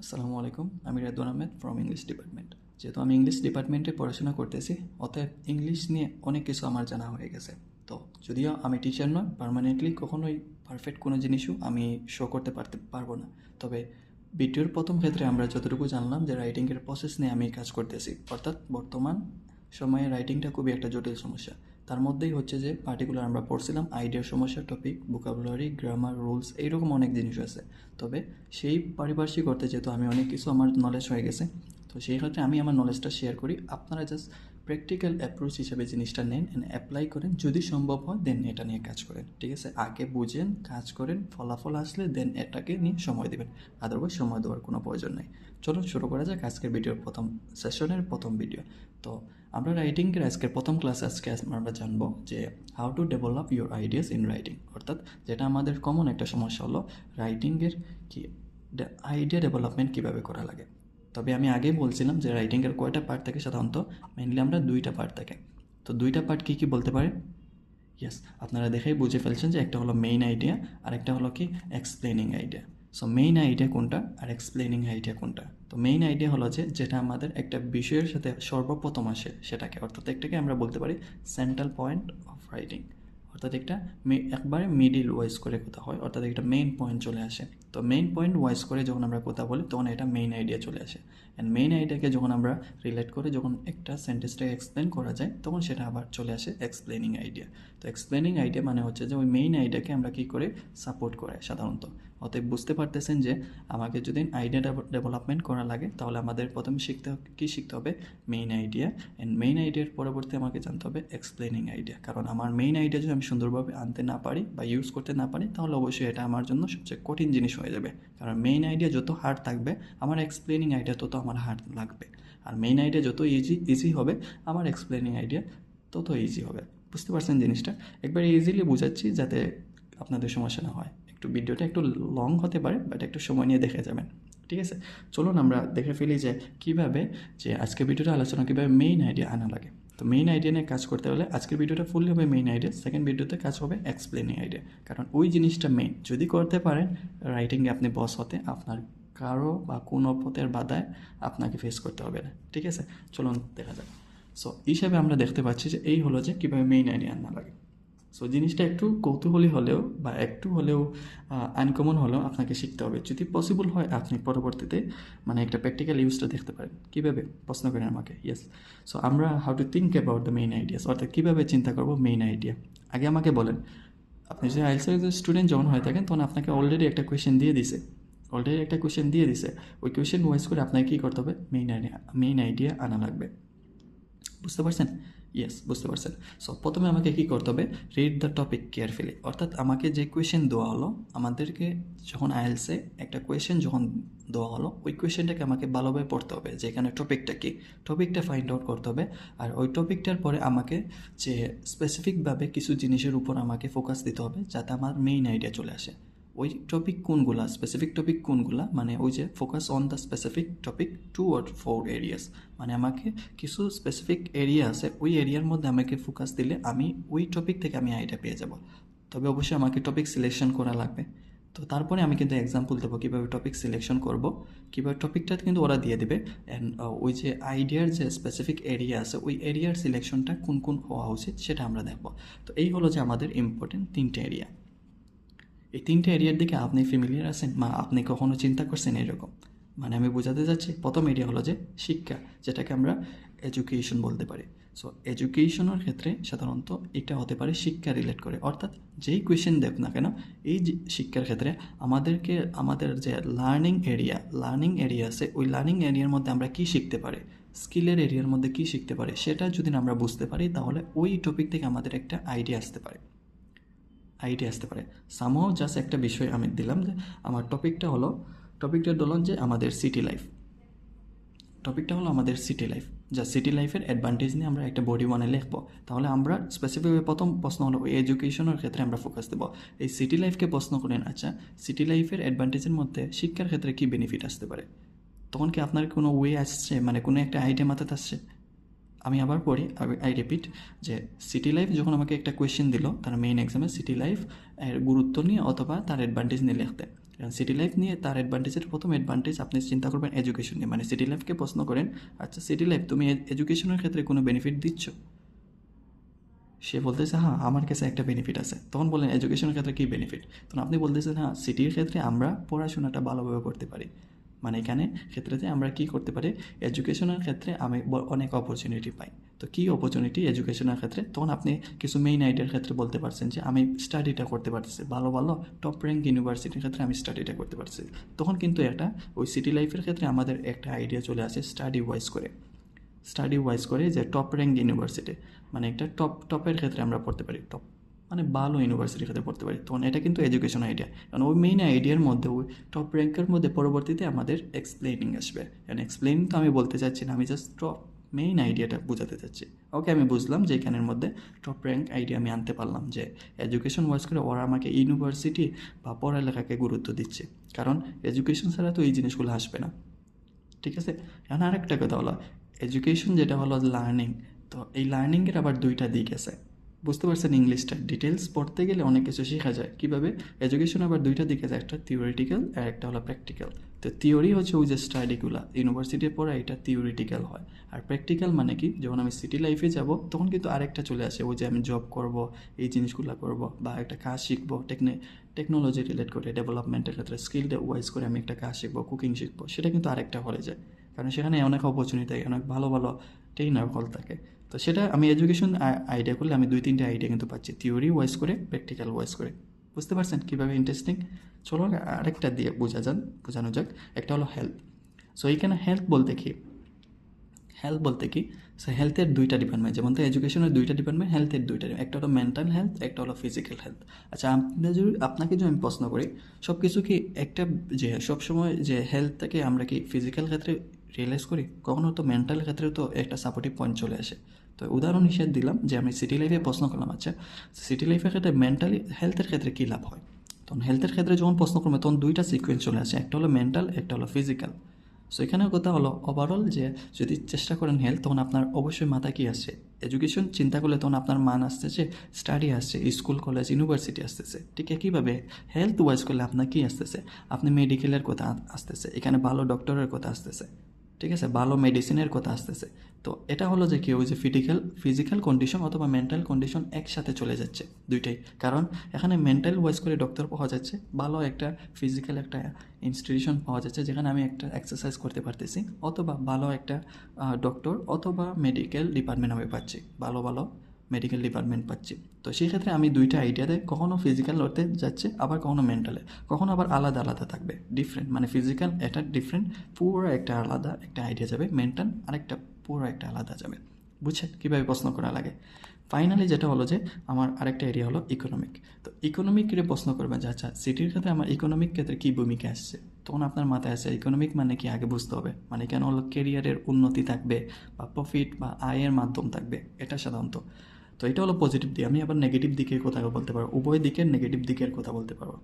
আসসালামু আলাইকুম, আমি Radwan Ahmed from English department. যেহেতু আমি ইংলিশ ডিপার্টমেন্টে পড়াশোনা করতেছি, অতএব ইংলিশ নিয়ে অনেক কিছু আমার জানা হয়ে গেছে। তো যদিও আমি টিচার নয়, পার্মানেন্টলি কখনোই পারফেক্ট কোনো জিনিসও আমি শো করতে পারবো না। তবে ভিডিওর প্রথম ক্ষেত্রে আমরা যতটুকু জানলাম যে রাইটিংয়ের প্রসেস নিয়ে আমি কাজ করতেছি, অর্থাৎ বর্তমান সময়ে রাইটিংটা খুবই একটা জটিল সমস্যা। তার মধ্যেই হচ্ছে যে পার্টিকুলার আমরা পড়ছিলাম আইডিয়ার সমস্যা, টপিক, ভোকাবুলারি, গ্রামার, রুলস, এইরকম অনেক জিনিস আছে। তবে সেই পারিপার্শ্বিক অর্থে যেহেতু আমি অনেক কিছু আমার নলেজ হয়ে গেছে, তো সেই ক্ষেত্রে আমি আমার নলেজটা শেয়ার করি। আপনারা জাস্ট প্র্যাকটিক্যাল অ্যাপ্রোচ হিসেবে জিনিসটা নেন অ্যান্ড অ্যাপ্লাই করেন। যদি সম্ভব হয় দেন এটা নিয়ে কাজ করেন, ঠিক আছে? আগে বুঝেন, কাজ করেন, ফলাফল আসলে দেন এটাকে নিয়ে সময় দেবেন। আদারওয়াইজ সময় দেওয়ার কোনো প্রয়োজন নেই। চলুন শুরু করা যাক আজকের ভিডিওর প্রথম সেশনের প্রথম ভিডিও। তো আমরা রাইটিংয়ের আজকের প্রথম ক্লাস আজকে আমরা জানবো যে how to develop your ideas in writing. অর্থাৎ যেটা আমাদের কমন একটা সমস্যা হলো রাইটিংয়ের কি আইডিয়া ডেভেলপমেন্ট কীভাবে করা লাগে। তবে আমি আগেই বলছিলাম যে রাইটিংয়ের কয়টা পার্ট থাকে, সাধারণত মেইনলি আমরা দুইটা পার্ট থাকে। তো দুইটা পার্ট কী কী বলতে পারে? ইয়েস, আপনারা দেখেই বুঝে ফেলছেন যে একটা হলো মেইন আইডিয়া আর একটা হলো কি explaining idea. So main idea কোনটা আর এক্সপ্লেনিং আইডিয়া কোনটা? তো মেইন আইডিয়া হলো যে যেটা আমাদের একটা বিষয়ের সাথে সর্বপ্রথম আসে সেটাকে, অর্থাৎ একটাকে আমরা বলতে পারি সেন্ট্রাল পয়েন্ট অফ রাইটিং। অর্থাৎ একটা একবারে মিডিল ওয়াইজ করে কথা হয়, অর্থাৎ একটা মেইন পয়েন্ট চলে আসে। তো মেইন পয়েন্ট ওয়াইজ করে যখন আমরা কথা বলি তখন এটা মেইন আইডিয়া চলে আসে। অ্যান্ড মেইন আইডিয়াকে যখন আমরা রিলেট করে যখন একটা সেন্টেন্সটাকে এক্সপ্লেন করা যায় তখন সেটা আবার চলে আসে এক্সপ্লেনিং আইডিয়া। তো এক্সপ্লেনিং আইডিয়া মানে হচ্ছে যে ওই মেইন আইডিয়াকে আমরা কী করে সাপোর্ট করাই সাধারণত। অতএব বুঝতে পারতেছেন যে আমাকে যদি আইডিয়া ডেভেলপমেন্ট করা লাগে তাহলে আমাদের প্রথমে শিখতে হবে মেইন আইডিয়া। অ্যান্ড মেইন আইডিয়ার পরবর্তী আমাকে জানতে হবে এক্সপ্লেনিং আইডিয়া। কারণ আমার মেইন আইডিয়া যদি আমি সুন্দরভাবে আনতে না পারি বা ইউজ করতে না পারি তাহলে অবশ্যই এটা আমার জন্য সবচেয়ে কঠিন জিনিস হয়ে যাবে। কারণ মেইন আইডিয়া যত হার্ড থাকবে আমার এক্সপ্লেনিং আইডিয়া তত আমার হার্ড লাগবে। আর মেইন আইডিয়া যত ইজি হবে আমার এক্সপ্লেনিং আইডিয়া তত ইজি হবে। বুঝতে পারছেন জিনিসটা? একবার ইজিলি বোঝাচ্ছি যাতে আপনাদের সমস্যা না হয়। একটু ভিডিওটা একটু লং হতে পারে, বাট একটু সময় নিয়ে দেখে যাবেন, ঠিক আছে? চলুন আমরা দেখে ফেলি যে কীভাবে যে আজকের ভিডিওটা আলোচনা কীভাবে মেইন আইডিয়া আনা লাগে। তো মেইন আইডিয়া নিয়ে কাজ করতে হলে আজকের ভিডিওটা ফুললি হবে মেইন আইডিয়া, সেকেন্ড ভিডিওতে কাজ হবে এক্সপ্লেনিং আইডিয়া। কারণ ওই জিনিসটা মেইন যদি করতে পারেন রাইটিংয়ে আপনি বস হতে আপনার কারো বা কোনো পথের বাধায় আপনাকে ফেস করতে হবে না, ঠিক আছে? চলুন দেখা যাক। সো হিসাবে আমরা দেখতে পাচ্ছি যে এই হলো যে কীভাবে মেইন আইডিয়া আনা লাগে। সো জিনিসটা একটু কৌতূহলী হলেও বা একটু হলেও আনকমন হলেও আপনাকে শিখতে হবে। যদি পসিবল হয় আপনি পরবর্তীতে মানে একটা প্র্যাকটিক্যাল ইউজটা দেখতে পারেন। কীভাবে? প্রশ্ন করেন আমাকে। ইয়েস। সো আমরা how to think about the main ideas, অর্থাৎ কীভাবে চিন্তা করবো মেইন আইডিয়া। আগে আমাকে বলেন, আপনি যদি আইএলটিএস এর স্টুডেন্ট যখন হয়ে থাকেন তখন আপনাকে অলরেডি একটা কোয়েশ্চেন দিয়ে দিছে। ওই কোয়েশ্চেন ওয়াইজ করে আপনাকে কী করতে হবে? মেইন আইডিয়া আনা লাগবে। বুঝতে পারছেন? ইয়েস, বুঝতে পারছেন। সো প্রথমে আমাকে কী করতে হবে? Read the topic carefully. অর্থাৎ আমাকে যে কোয়েশ্চেন দেওয়া হলো, আমাদেরকে যখন আইএলটিএসে একটা কোয়েশ্চেন যখন দেওয়া হলো ওই কোয়েশ্চেনটাকে আমাকে ভালোভাবে পড়তে হবে যে এখানে টপিকটা কী, টপিকটা ফাইন্ড আউট করতে হবে। আর ওই টপিকটার পরে আমাকে যে স্পেসিফিকভাবে কিছু জিনিসের উপর আমাকে ফোকাস দিতে হবে যাতে আমার মেইন আইডিয়া চলে আসে। ওই টপিক কোনগুলা, স্পেসিফিক টপিক কোনগুলা, মানে ওই যে focus on the specific topic 2 or 4 areas. মানে আমাকে কিছু স্পেসিফিক এরিয়া আছে, ওই এরিয়ার মধ্যে আমাকে ফোকাস দিলে আমি ওই টপিক থেকে আমি আইডিয়া পেয়ে যাব। তবে অবশ্যই আমাকে টপিক সিলেকশন করা লাগবে। তো তারপরে আমি কিন্তু এক্সাম্পল দেবো কীভাবে টপিক সিলেকশন করব, কীভাবে টপিকটা কিন্তু ওরা দিয়ে দেবে। অ্যান্ড ওই যে আইডিয়ার যে স্পেসিফিক এরিয়া আছে ওই এরিয়ার সিলেকশনটা কোন কোন হওয়া উচিত সেটা আমরা দেখব। তো এই হলো যে আমাদের ইম্পর্টেন্ট 3টে এরিয়া। এই 3টে এরিয়ার দিকে আপনি ফ্যামিলিয়ার আছেন বা আপনি কখনো চিন্তা করছেন এরকম? মানে আমি বোঝাতে যাচ্ছি, প্রথম এরিয়া হলো যে শিক্ষা, যেটাকে আমরা এডুকেশন বলতে পারি। সো এডুকেশনের ক্ষেত্রে সাধারণত এটা হতে পারে শিক্ষা রিলেট করে, অর্থাৎ যেই কোয়েশ্চেন দেখ না কেন এই যে শিক্ষার ক্ষেত্রে আমাদের যে লার্নিং এরিয়া আছে ওই লার্নিং এরিয়ার মধ্যে আমরা কী শিখতে পারি, স্কিলের এরিয়ার মধ্যে কী শিখতে পারি সেটা যদি আমরা বুঝতে পারি তাহলে ওই টপিক থেকে আমাদের একটা আইডিয়া আসতে পারে। সামহাও জাস্ট একটা বিষয় আমি দিলাম যে আমার টপিকটা ধরুন যে আমাদের সিটি লাইফ। টপিকটা হলো আমাদের সিটি লাইফ, যা সিটি লাইফের অ্যাডভান্টেজ নিয়ে আমরা একটা বডি ওয়ানে লিখবো। তাহলে আমরা স্পেসিফিকভাবে প্রথম প্রশ্ন হলো ওই এডুকেশনের ক্ষেত্রে আমরা ফোকাস দেবো। এই সিটি লাইফকে প্রশ্ন করেন, আচ্ছা সিটি লাইফের অ্যাডভান্টেজের মধ্যে শিক্ষার ক্ষেত্রে কী বেনিফিট আসতে পারে? তখন কি আপনার কোনো ওয়ে আসছে, মানে কোনো একটা আইডিয়া মাথাতে আসছে? আমি আবার পড়ি, আই রিপিট, যে সিটি লাইফ যখন আমাকে একটা কোয়েশ্চেন দিল তার মেইন এক্সামে সিটি লাইফ এর গুরুত্ব নিয়ে অথবা তার অ্যাডভান্টেজ নিয়ে লিখতে, কারণ সিটি লাইফ নিয়ে তার অ্যাডভান্টেজের প্রথম অ্যাডভান্টেজ আপনি চিন্তা করবেন এডুকেশন নিয়ে, মানে সিটি লাইফকে প্রশ্ন করেন, আচ্ছা সিটি লাইফ তুমি এডুকেশনের ক্ষেত্রে কোনো বেনিফিট দিচ্ছ? সে বলতেছে হ্যাঁ আমার কাছে একটা বেনিফিট আছে। তখন বলেন এডুকেশনের ক্ষেত্রে কী বেনিফিট? তখন আপনি বলতেছেন হ্যাঁ সিটির ক্ষেত্রে আমরা পড়াশোনাটা ভালোভাবে করতে পারি, মানে এখানে ক্ষেত্রেতে আমরা কি করতে পারি, এডুকেশনের ক্ষেত্রে আমি অনেক অপরচুনিটি পাই। তো কী অপরচুনিটি এডুকেশনের ক্ষেত্রে? তখন আপনি কিছু মেইন আইডিয়ার ক্ষেত্রে বলতে পারছেন যে আমি স্টাডিটা করতে পারতেছি, ভালো ভালো টপ র্যাঙ্ক ইউনিভার্সিটির ক্ষেত্রে আমি স্টাডিটা করতে পারছি। তখন কিন্তু একটা ওই সিটি লাইফের ক্ষেত্রে আমাদের একটা আইডিয়া চলে আসে স্টাডি ওয়াইজ করে যে টপ র্যাঙ্ক ইউনিভার্সিটি, মানে একটা টপের ক্ষেত্রে আমরা পড়তে পারি, টপ মানে ভালো ইউনিভার্সিটির ক্ষেত্রে পড়তে পারি। তখন এটা কিন্তু এডুকেশন আইডিয়া, কারণ ওই মেইন আইডিয়ার মধ্যে ওই টপ র্যাঙ্কের মধ্যে পরবর্তীতে আমাদের এক্সপ্লেনিং আসবে। কারণ এক্সপ্লেন তো আমি বলতে চাচ্ছি না, আমি জাস্ট টপ মেইন আইডিয়াটা বোঝাতে চাচ্ছি। ওকে, আমি বুঝলাম যে এখানের মধ্যে টপ র্যাঙ্ক আইডিয়া আমি আনতে পারলাম, যে এডুকেশন ওয়াইজ করে ওরা আমাকে ইউনিভার্সিটি বা পড়ালেখাকে গুরুত্ব দিচ্ছে, কারণ এডুকেশন ছাড়া তো এই জিনিসগুলো আসবে না। ঠিক আছে, এখন আরেকটা কথা হলো এডুকেশন যেটা হলো লার্নিং, তো এই লার্নিংয়ের আবার দুইটা দিক আছে, বুঝতে পারছেন? ইংলিশটা ডিটেলস পড়তে গেলে অনেক কিছু শেখা যায়। কীভাবে? এডুকেশন আবার দুইটা দিক আছে, একটা থিওরিটিক্যাল আর একটা হলো প্র্যাকটিক্যাল। তো থিওরি হচ্ছে ওই যে স্টাডিগুলো ইউনিভার্সিটির পড়া, এটা থিওরিটিক্যাল হয়। আর প্র্যাকটিক্যাল মানে কি, যখন আমি সিটি লাইফে যাব তখন কিন্তু আরেকটা চলে আসে, ওই যে আমি জব করব, এই জিনিসগুলো করব, বা একটা কাজ শিখবো টেকনোলজি রিলেট করে, ডেভেলপমেন্টের ক্ষেত্রে স্কিল ওয়াইজ করে আমি একটা কাজ শিখবো, কুকিং শিখবো, সেটা কিন্তু আরেকটা হলে যায়। কারণ সেখানে অনেক অপরচুনিটি থাকে, অনেক ভালো ভালো ট্রেনার হল থাকে। তো সেটা আমি এডুকেশন আইডিয়া করলে আমি 2-3টে আইডিয়া কিন্তু পাচ্ছি, থিওরি ওয়াইজ করে, প্র্যাকটিক্যাল ওয়াইজ করে। বুঝতে পারছেন কীভাবে ইন্টারেস্টিং? চলো আরেকটা দিয়ে বোঝানো যাক। একটা হলো হেলথ। সো এইখানে হেলথ বলতে কি, সো হেলথের দুইটা ডিপার্টমেন্ট, যেমন তো এডুকেশনের দুইটা ডিপার্টমেন্ট, হেলথের দুইটা, একটা হলো মেন্টাল হেলথ, একটা হলো ফিজিক্যাল হেলথ। আচ্ছা আপনাকে যদি আমি প্রশ্ন করি, সব কিছু কি একটা যে সবসময় যে হেলথটাকে আমরা কি ফিজিক্যাল ক্ষেত্রে রিয়েলাইজ করি? কখনো তো মেন্টাল ক্ষেত্রেও তো একটা সাপোর্টিভ পয়েন্ট চলে আসে। তো উদাহরণ হিসেবে দিলাম যে আমি সিটি লাইফে প্রশ্ন করলাম, আচ্ছা সিটি লাইফের ক্ষেত্রে মেন্টালি হেলথের ক্ষেত্রে কী লাভ হয়? তখন হেলথের ক্ষেত্রে যখন প্রশ্ন করবে তখন দুইটা সিকোয়েন্স চলে আসে, একটা হলো মেন্টাল, একটা হলো ফিজিক্যাল। সো এখানের কথা হলো ওভারঅল যে যদি চেষ্টা করেন হেলথ, তখন আপনার অবশ্যই মাথায় কী আসছে? এডুকেশন চিন্তা করলে তখন আপনার মান আসতেছে, স্টাডি আসছে, স্কুল কলেজ ইউনিভার্সিটি আসতেছে। ঠিক একইভাবে হেলথ ওয়াইজ করলে আপনার কী আসতেছে? আপনি মেডিকেলের কথা আসতেছে, এখানে ভালো ডক্টরের কথা আসতেছে, ঠিক আছে, ভালো মেডিসিনের কথা আসতেছে। তো এটা হলো যে কি, ওই যে ফিজিক্যাল কন্ডিশন অথবা মেন্টাল কন্ডিশন একসাথে চলে যাচ্ছে দুইটাই। কারণ এখানে মেন্টাল ওয়াইজ করে ডক্টর পাওয়া যাচ্ছে, ভালো একটা ফিজিক্যাল একটা ইনস্টিটিউশন পাওয়া যাচ্ছে যেখানে আমি একটা এক্সারসাইজ করতে পারতেছি, অথবা ভালো একটা ডক্টর অথবা মেডিকেল ডিপার্টমেন্ট আমি পাচ্ছি, ভালো ভালো মেডিকেল ডিপার্টমেন্ট পাচ্ছি। তো সেই ক্ষেত্রে আমি দুইটা আইডিয়াতে কখনও ফিজিক্যাল হতে যাচ্ছে, আবার কখনও মেন্টালে, কখনও আবার আলাদা আলাদা থাকবে, ডিফারেন্ট, মানে ফিজিক্যাল একটা ডিফারেন্ট পুরো একটা আলাদা একটা আইডিয়া যাবে, মেন্টাল আরেকটা পুরো একটা আলাদা যাবে। বুঝছেন কীভাবে প্রশ্ন করা লাগে? ফাইনালি যেটা হলো যে আমার আরেকটা এরিয়া হলো ইকোনমিক। তো ইকোনমিকের প্রশ্ন করবেন যে আচ্ছা সিটির ক্ষেত্রে আমার ইকোনমিক ক্ষেত্রে কী ভূমিকা আসছে? তখন আপনার মাথায় আসে ইকোনমিক মানে কি আগে বুঝতে হবে, মানে কেন হলো কেরিয়ারের উন্নতি থাকবে বা প্রফিট বা আয়ের মাধ্যম থাকবে, এটা সাধারণত। তো এটা হলো পজিটিভ দিক। আমি আবার নেগেটিভ দিকের কথা বলতে পারবো, উভয় দিকের নেগেটিভ দিকের কথা বলতে পারবো।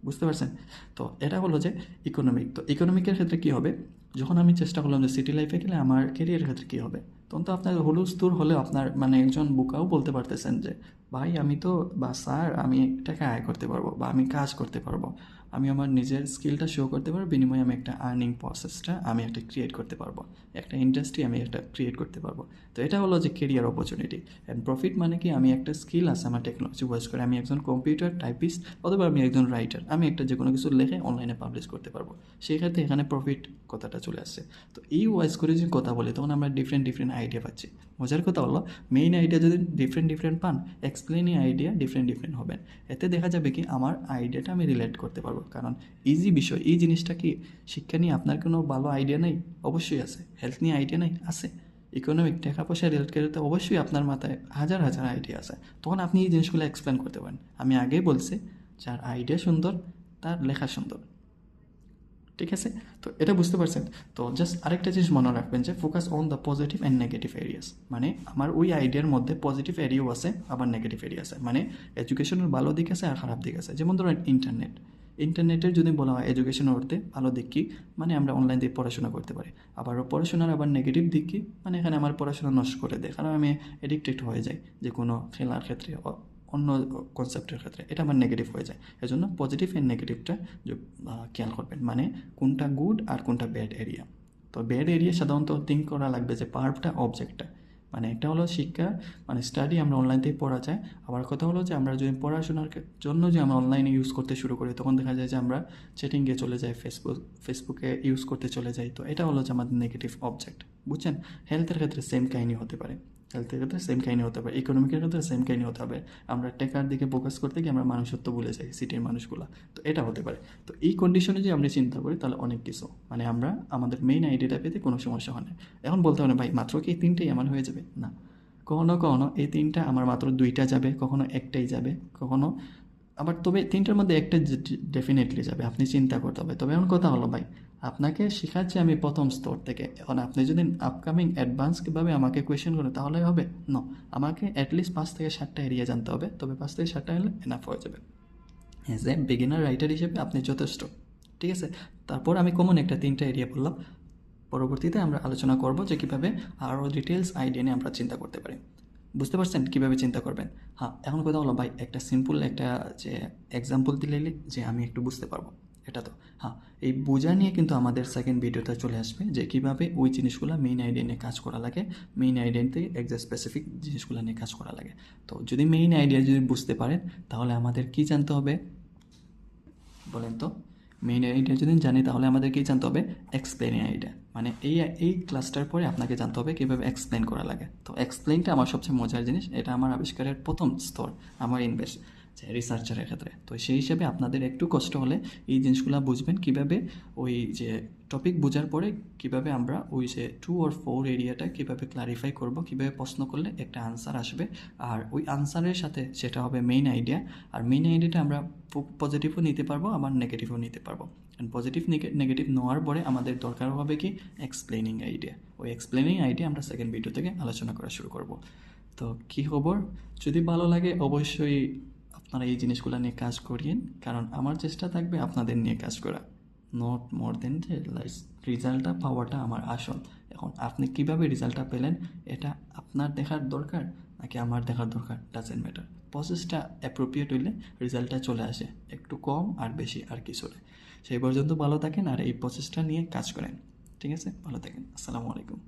বুঝতে পারছেন? তো এটা হলো যে ইকোনমিক। তো ইকোনমিকের ক্ষেত্রে কী হবে, যখন আমি চেষ্টা করলাম যে সিটি লাইফে গেলে আমার কেরিয়ারের ক্ষেত্রে কী হবে, তখন তো আপনার হুলস্থুল হলে আপনার মানে একজন বোকাও বলতে পারতেছেন যে ভাই আমি তো, বা স্যার আমি টাকা আয় করতে পারবো, বা আমি কাজ করতে পারবো, আমি আমার নিজের স্কিলটা শো করতে পারবো, বিনিময়ে আমি একটা আর্নিং প্রসেসটা আমি একটা ক্রিয়েট করতে পারবো, একটা ইন্ডাস্ট্রি আমি একটা ক্রিয়েট করতে পারবো। তো এটা হলো যে কেরিয়ার অপরচুনিটি। অ্যান্ড প্রফিট মানে কি, আমি একটা স্কিল আছে আমার টেকনোলজি ওয়াইজ করে, আমি একজন কম্পিউটার টাইপিস্ট অথবা আমি একজন রাইটার, আমি একটা যে কোনো কিছু লিখে অনলাইনে পাবলিশ করতে পারবো, সেই ক্ষেত্রে এখানে প্রফিট কথাটা চলে আসছে। তো এই ওয়াইজ করে যদি কথা বলি তখন আমরা ডিফারেন্ট আইডিয়া পাচ্ছি। মজার কথা হলো মেইন আইডিয়া যদি ডিফারেন্ট পান, এক্সপ্লেনিং আইডিয়া ডিফারেন্ট হবেন। এতে দেখা যাবে কি আমার আইডিয়াটা আমি রিলেট করতে পারবো। কারণ ইজি বিষয়, এই জিনিসটা কি, শিক্ষা নিয়ে আপনার কোনো ভালো আইডিয়া নেই? অবশ্যই আছে। হেলথ নিয়ে আইডিয়া নেই? আছে। ইকোনমিক টাকা পয়সা রিলেট করতে অবশ্যই আপনার মাথায় হাজার আইডিয়া আছে। তখন আপনি এই জিনিসগুলো এক্সপ্লেন করতে পারেন। আমি আগেই বলছি, যার আইডিয়া সুন্দর তার লেখা সুন্দর। ঠিক আছে, তো এটা বুঝতে পারছেন? তো জাস্ট আরেকটা জিনিস মনে রাখবেন যে focus on the positive and negative areas. মানে আমার ওই আইডিয়ার মধ্যে পজিটিভ এরিয়াও আছে, আবার নেগেটিভ এরিয়া আছে। মানে এডুকেশনের ভালো দিক আছে আর খারাপ দিক আছে। যেমন ধরেন ইন্টারনেটের যদি বলা হয় এডুকেশনের অর্থে ভালো দিক কী, মানে আমরা অনলাইন দিয়ে পড়াশোনা করতে পারি। আবার পড়াশোনার আবার নেগেটিভ দিক কী, মানে এখানে আমার পড়াশোনা নষ্ট করে দেয়, কারণ আমি এডিক্টেড হয়ে যাই যে কোনো খেলার ক্ষেত্রে অন্য কনসেপ্টের ক্ষেত্রে, এটা আমার নেগেটিভ হয়ে যায়। এজন্য পজিটিভ অ্যান্ড নেগেটিভটা খেয়াল করবেন, মানে কোনটা গুড আর কোনটা ব্যাড এরিয়া। তো ব্যাড এরিয়া সাধারণত থিঙ্ক করা লাগবে যে ভার্বটা অবজেক্টটা, মানে একটা হলো শিক্ষা মানে স্টাডি আমরা অনলাইন থেকে পড়া যায়, আবার কথা হলো যে আমরা যদি পড়াশোনার জন্য যে আমরা অনলাইনে ইউজ করতে শুরু করি তখন দেখা যায় যে আমরা চ্যাটিংয়ে চলে যাই, ফেসবুকে ইউজ করতে চলে যাই, তো এটা হলো যে আমাদের নেগেটিভ অবজেক্ট, বুঝছেন? হেলথের ক্ষেত্রে সেম কাহিনী হতে পারে, ইকোনমিকের ক্ষেত্রে সেম কাহিনী হতে হবে, আমরা টেকার দিকে ফোকাস করতে গিয়ে আমরা মানুষত্ব ভুলে যাই, সিটির মানুষগুলো, তো এটা হতে পারে। তো এই কন্ডিশনে যদি আমরা চিন্তা করি তাহলে অনেক কিছু, মানে আমরা আমাদের মেইন আইডিয়াটা পেতে কোনো সমস্যা হয় না। এখন বলতে হবে না ভাই মাত্র কি এই তিনটেই আমার হয়ে যাবে, না, কখনো কখনো এই তিনটা আমার মাত্র দুইটা যাবে, কখনো একটাই যাবে, কখনো আবার তবে তিনটার মধ্যে একটা ডেফিনেটলি যাবে, আপনি চিন্তা করতে হবে। তবে এখন কথা হলো ভাই, আপনাকে শেখাচ্ছি আমি প্রথম স্তর থেকে, এখন আপনি যদি আপকামিং অ্যাডভান্স কীভাবে আমাকে কোয়েশ্চেন করেন তাহলে হবে না, আমাকে অ্যাটলিস্ট 5 থেকে 7টা এরিয়া জানতে হবে, তবে 5 থেকে 7টা হলে এনাফ হয়ে যাবে। অ্যাজ এ বিগিনার রাইটার হিসেবে আপনি যথেষ্ট, ঠিক আছে? তারপর আমি কমন একটা 3টা এরিয়া বললাম, পরবর্তীতে আমরা আলোচনা করব যে কীভাবে আরও ডিটেলস আইডিয়া নিয়ে আমরা চিন্তা করতে পারি। বুঝতে পারছেন কীভাবে চিন্তা করবেন? হ্যাঁ, এখন কথা হলো ভাই একটা সিম্পল একটা যে এক্সাম্পল দিলে যে আমি একটু বুঝতে পারবো, এটা তো হ্যাঁ, এই বোঝা নিয়ে কিন্তু আমাদের সেকেন্ড ভিডিওতে চলে আসবে যে কীভাবে ওই জিনিসগুলো মেইন আইডিয়া নিয়ে কাজ করা লাগে, মেইন আইডিয়াতে একজাক্ট স্পেসিফিক জিনিসগুলো নিয়ে কাজ করা লাগে। তো যদি মেইন আইডিয়া যদি বুঝতে পারেন তাহলে আমাদের কী জানতে হবে বলেন তো? মেইন আইডিয়া যদি জানি তাহলে আমাদের কী জানতে হবে? এক্সপ্লেনিং আইডিয়া, মানে এই ক্লাসটার পরে আপনাকে জানতে হবে কীভাবে এক্সপ্লেন করা লাগে। তো এক্সপ্লেনটা আমার সবচেয়ে মজার জিনিস, এটা আমার আবিষ্কারের প্রথম স্তর, আমার ইনভেস্ট যে রিসার্চারের ক্ষেত্রে। তো সেই হিসাবে আপনাদের একটু কষ্ট হলে এই জিনিসগুলো বুঝবেন কীভাবে ওই যে টপিক বোঝার পরে কীভাবে আমরা ওই যে 2 or 4 এরিয়াটা কীভাবে ক্লারিফাই করব, কীভাবে প্রশ্ন করলে একটা আনসার আসবে, আর ওই আনসারের সাথে সেটা হবে মেইন আইডিয়া, আর মেইন আইডিয়াটা আমরা পজিটিভও নিতে পারবো আবার নেগেটিভও নিতে পারবো। অ্যান্ড পজিটিভ নেগেটিভ নেওয়ার পরে আমাদের দরকার হবে কি এক্সপ্লেনিং আইডিয়া, ওই এক্সপ্লেনিং আইডিয়া আমরা সেকেন্ড ভিডিও থেকে আলোচনা করা শুরু করব। তো কী খবর, যদি ভালো লাগে অবশ্যই আপনারা এই জিনিসগুলো নিয়ে কাজ করিয়েন, কারণ আমার চেষ্টা থাকবে আপনাদের নিয়ে কাজ করা, নট মোর দেন যে রিজাল্টটা পাওয়াটা আমার আসল। এখন আপনি কিভাবে রিজাল্টটা পেলেন এটা আপনার দেখার দরকার নাকি আমার দেখার দরকার, ডাজেন্ট ম্যাটার, প্রসেসটা অ্যাপ্রোপ্রিয়েট হইলে রেজাল্টটা চলে আসে, একটু কম আর বেশি আর কিছু না। সেই পর্যন্ত ভালো থাকেন আর এই প্রসেসটা নিয়ে কাজ করেন, ঠিক আছে? ভালো থাকেন, আসসালামু আলাইকুম।